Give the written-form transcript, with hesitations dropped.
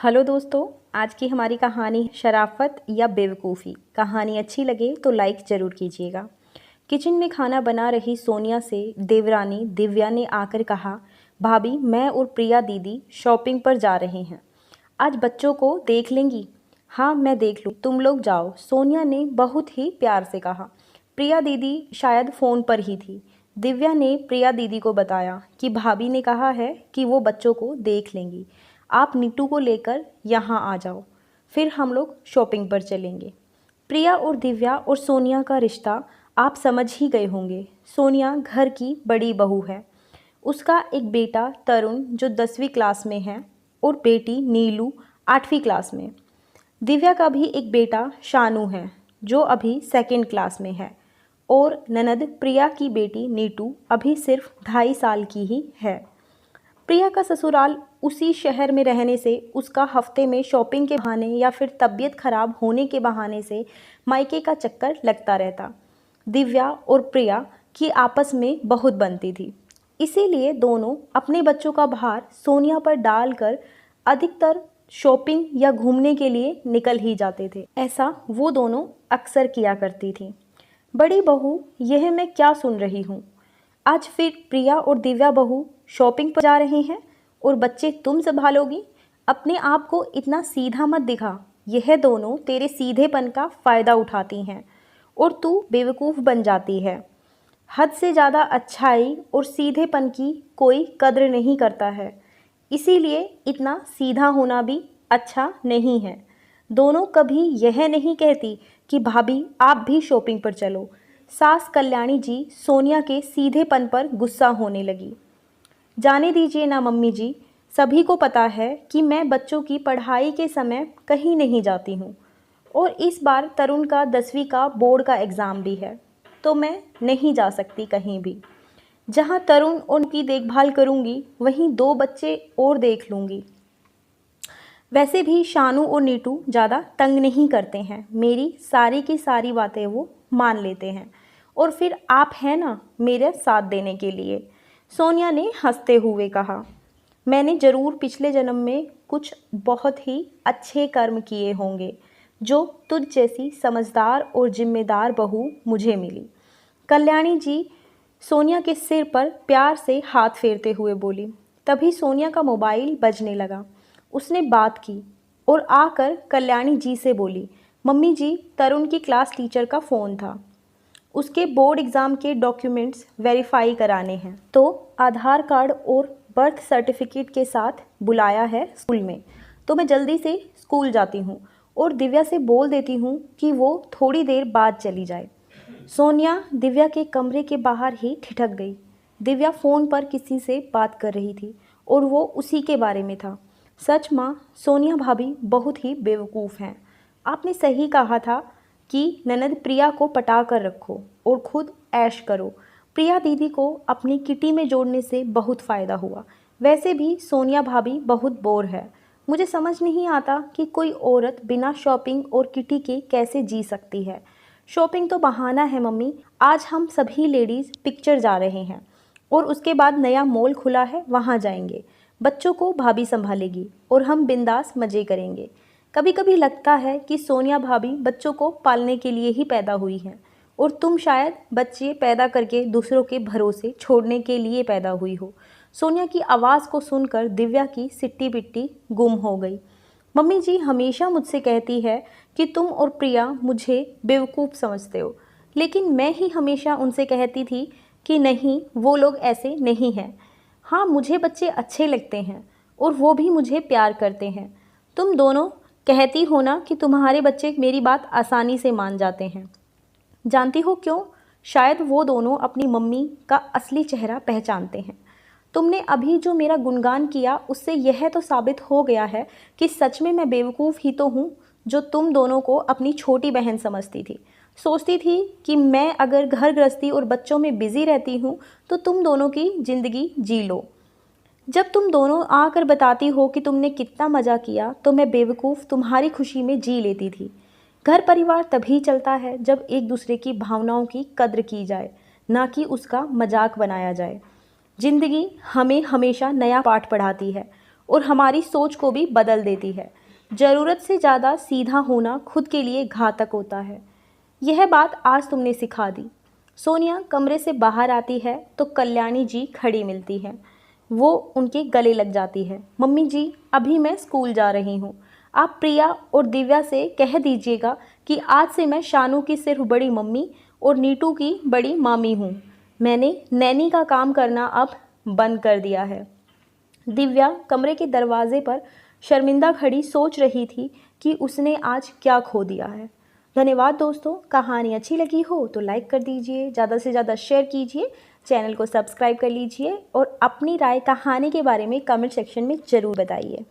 Hello दोस्तों, आज की हमारी कहानी शराफत या बेवकूफ़ी। कहानी अच्छी लगे तो लाइक ज़रूर कीजिएगा। किचन में खाना बना रही सोनिया से देवरानी दिव्या ने आकर कहा, भाभी मैं और प्रिया दीदी शॉपिंग पर जा रहे हैं। आज बच्चों को देख लेंगी? हाँ मैं देख लूँ, तुम लोग जाओ, सोनिया ने बहुत ही प्यार से कहा। प्रिया दीदी शायद फ़ोन पर ही थी। दिव्या ने प्रिया दीदी को बताया कि भाभी ने कहा है कि वो बच्चों को देख लेंगी। आप नीटू को लेकर यहाँ आ जाओ, फिर हम लोग शॉपिंग पर चलेंगे। प्रिया और दिव्या और सोनिया का रिश्ता आप समझ ही गए होंगे। सोनिया घर की बड़ी बहू है। उसका एक बेटा तरुण जो 10वीं क्लास में है और बेटी नीलू 8वीं क्लास में। दिव्या का भी एक बेटा शानू है जो अभी 2nd क्लास में है और ननद प्रिया की बेटी नीटू अभी सिर्फ 2.5 साल की ही है। प्रिया का ससुराल उसी शहर में रहने से उसका हफ्ते में शॉपिंग के बहाने या फिर तबीयत खराब होने के बहाने से मायके का चक्कर लगता रहता। दिव्या और प्रिया की आपस में बहुत बनती थी, इसीलिए दोनों अपने बच्चों का भार सोनिया पर डालकर अधिकतर शॉपिंग या घूमने के लिए निकल ही जाते थे। ऐसा वो दोनों अक्सर किया करती थी। बड़ी बहू, यह मैं क्या सुन रही हूँ? आज फिर प्रिया और दिव्या बहू शॉपिंग पर जा रहे हैं और बच्चे तुम संभालोगी? अपने आप को इतना सीधा मत दिखा। यह दोनों तेरे सीधेपन का फ़ायदा उठाती हैं और तू बेवकूफ़ बन जाती है। हद से ज़्यादा अच्छाई और सीधेपन की कोई कद्र नहीं करता है, इसीलिए इतना सीधा होना भी अच्छा नहीं है। दोनों कभी यह नहीं कहती कि भाभी आप भी शॉपिंग पर चलो। सास कल्याणी जी सोनिया के सीधेपन पर गुस्सा होने लगी। जाने दीजिए ना मम्मी जी, सभी को पता है कि मैं बच्चों की पढ़ाई के समय कहीं नहीं जाती हूँ और इस बार तरुण का 10वीं का बोर्ड का एग्ज़ाम भी है, तो मैं नहीं जा सकती कहीं भी। जहाँ तरुण उनकी देखभाल करूँगी वहीं 2 बच्चे और देख लूँगी। वैसे भी शानू और नीटू ज़्यादा तंग नहीं करते हैं, मेरी सारी की सारी बातें वो मान लेते हैं और फिर आप हैं ना मेरे साथ देने के लिए। सोनिया ने हंसते हुए कहा, मैंने ज़रूर पिछले जन्म में कुछ बहुत ही अच्छे कर्म किए होंगे जो तुझ जैसी समझदार और जिम्मेदार बहू मुझे मिली। कल्याणी जी सोनिया के सिर पर प्यार से हाथ फेरते हुए बोली। तभी सोनिया का मोबाइल बजने लगा। उसने बात की और आकर कल्याणी जी से बोली, मम्मी जी तरुण की क्लास टीचर का फ़ोन था, उसके बोर्ड एग्ज़ाम के डॉक्यूमेंट्स वेरीफाई कराने हैं, तो आधार कार्ड और बर्थ सर्टिफिकेट के साथ बुलाया है स्कूल में, तो मैं जल्दी से स्कूल जाती हूँ और दिव्या से बोल देती हूँ कि वो थोड़ी देर बाद चली जाए। सोनिया दिव्या के कमरे के बाहर ही ठिठक गई। दिव्या फ़ोन पर किसी से बात कर रही थी और वो उसी के बारे में था। सच माँ, सोनिया भाभी बहुत ही बेवकूफ़ हैं। आपने सही कहा था कि ननद प्रिया को पटा कर रखो और खुद ऐश करो। प्रिया दीदी को अपनी किटी में जोड़ने से बहुत फ़ायदा हुआ। वैसे भी सोनिया भाभी बहुत बोर है। मुझे समझ नहीं आता कि कोई औरत बिना शॉपिंग और किटी के कैसे जी सकती है। शॉपिंग तो बहाना है मम्मी, आज हम सभी लेडीज़ पिक्चर जा रहे हैं और उसके बाद नया मॉल खुला है, वहाँ जाएंगे। बच्चों को भाभी संभालेगी और हम बिंदास मज़े करेंगे। कभी कभी लगता है कि सोनिया भाभी बच्चों को पालने के लिए ही पैदा हुई हैं और तुम शायद बच्चे पैदा करके दूसरों के भरोसे छोड़ने के लिए पैदा हुई हो। सोनिया की आवाज़ को सुनकर दिव्या की सिट्टी पिट्टी गुम हो गई। मम्मी जी हमेशा मुझसे कहती है कि तुम और प्रिया मुझे बेवकूफ़ समझते हो, लेकिन मैं ही हमेशा उनसे कहती थी कि नहीं, वो लोग ऐसे नहीं हैं। हाँ, मुझे बच्चे अच्छे लगते हैं और वो भी मुझे प्यार करते हैं। तुम दोनों कहती हो ना कि तुम्हारे बच्चे मेरी बात आसानी से मान जाते हैं। जानती हो क्यों? शायद वो दोनों अपनी मम्मी का असली चेहरा पहचानते हैं। तुमने अभी जो मेरा गुणगान किया उससे यह तो साबित हो गया है कि सच में मैं बेवकूफ़ ही तो हूँ जो तुम दोनों को अपनी छोटी बहन समझती थी। सोचती थी कि मैं अगर घर गृहस्थी और बच्चों में बिज़ी रहती हूँ तो तुम दोनों की ज़िंदगी जी लो। जब तुम दोनों आकर बताती हो कि तुमने कितना मज़ा किया तो मैं बेवकूफ़ तुम्हारी खुशी में जी लेती थी। घर परिवार तभी चलता है जब एक दूसरे की भावनाओं की कद्र की जाए, ना कि उसका मजाक बनाया जाए। ज़िंदगी हमें हमेशा नया पाठ पढ़ाती है और हमारी सोच को भी बदल देती है। ज़रूरत से ज़्यादा सीधा होना खुद के लिए घातक होता है। यह बात आज तुमने सिखा दी। सोनिया कमरे से बाहर आती है तो कल्याणी जी खड़ी मिलती है। वो उनके गले लग जाती है। मम्मी जी, अभी मैं स्कूल जा रही हूँ। आप प्रिया और दिव्या से कह दीजिएगा कि आज से मैं शानू की सिर्फ बड़ी मम्मी और नीटू की बड़ी मामी हूँ। मैंने नैनी का काम करना अब बंद कर दिया है। दिव्या कमरे के दरवाजे पर शर्मिंदा खड़ी सोच रही थी कि उसने आज क्या खो दिया है। धन्यवाद दोस्तों। कहानी अच्छी लगी हो तो लाइक कर दीजिए, ज़्यादा से ज़्यादा शेयर कीजिए, चैनल को सब्सक्राइब कर लीजिए और अपनी राय कहानी के बारे में कमेंट सेक्शन में ज़रूर बताइए।